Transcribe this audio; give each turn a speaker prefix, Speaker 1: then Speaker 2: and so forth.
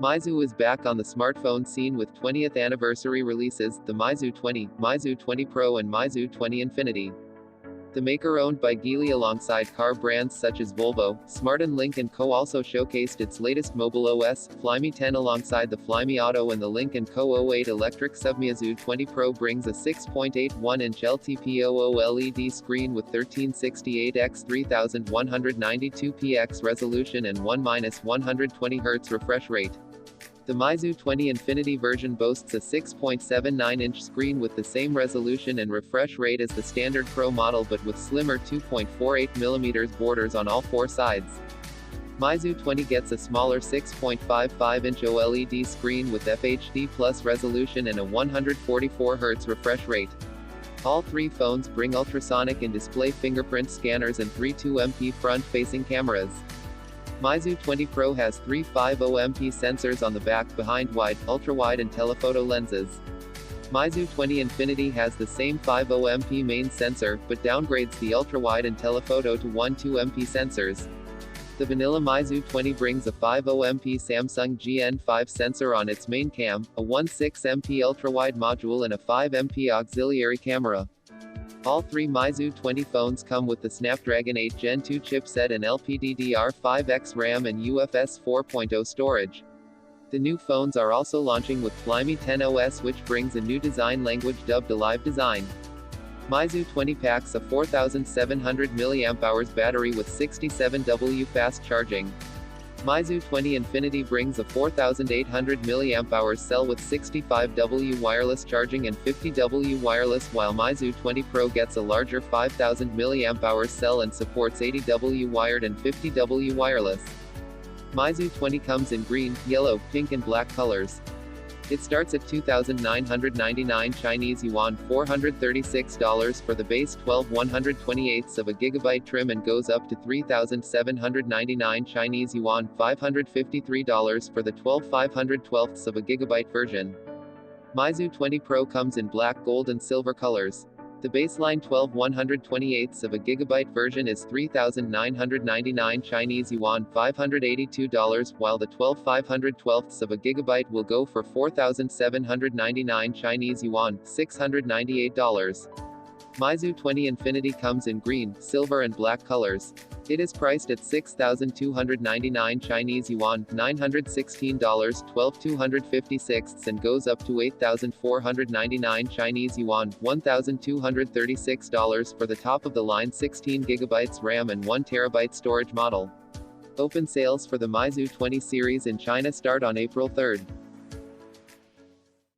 Speaker 1: Meizu is back on the smartphone scene with 20th anniversary releases, the Meizu 20, Meizu 20 Pro and Meizu 20 Infinity. The maker owned by Geely alongside car brands such as Volvo, Smart and Lynk & Co also showcased its latest mobile OS, Flyme 10 alongside the Flyme Auto and the Lynk & Co 08 electric sub. Meizu 20 Pro brings a 6.81-inch LTPO OLED screen with 1368 x 3192 px resolution and 1-120 Hz refresh rate. The Meizu 20 Infinity version boasts a 6.79-inch screen with the same resolution and refresh rate as the standard Pro model but with slimmer 2.48mm borders on all four sides. Meizu 20 gets a smaller 6.55-inch OLED screen with FHD Plus resolution and a 144 Hz refresh rate. All three phones bring ultrasonic in-display fingerprint scanners and 3.2MP front-facing cameras. Meizu 20 Pro has three 5.0MP sensors on the back, behind, wide, ultra-wide and telephoto lenses. Meizu 20 Infinity has the same 5.0MP main sensor, but downgrades the ultra-wide and telephoto to 1.2MP sensors. The vanilla Meizu 20 brings a 5.0MP Samsung GN5 sensor on its main cam, a 1.6MP ultra-wide module and a 5MP auxiliary camera. All three Meizu 20 phones come with the Snapdragon 8 Gen 2 chipset and LPDDR5X RAM and UFS 4.0 storage. The new phones are also launching with Flyme 10 OS, which brings a new design language dubbed Alive Design. Meizu 20 packs a 4700 mAh battery with 67W fast charging. Meizu 20 Infinity brings a 4800 mAh cell with 65W wireless charging and 50W wireless, while Meizu 20 Pro gets a larger 5000 mAh cell and supports 80W wired and 50W wireless. Meizu 20 comes in green, yellow, pink and black colors. It starts at 2,999 Chinese yuan $436 for the base 12 128GB trim and goes up to 3,799 Chinese yuan $553 for the 12 512GB version. Meizu 20 Pro comes in black, gold and silver colors. The baseline 12 128GB version is 3,999 Chinese yuan $582, while the 12 512GB will go for 4,799 Chinese yuan $698. Meizu 20 Infinity comes in green, silver and black colors. It is priced at 6,299 Chinese yuan $916 $12,256 and goes up to 8,499 Chinese yuan $1,236 for the top-of-the-line 16GB RAM and 1TB storage model. Open sales for the Meizu 20 series in China start on April 3.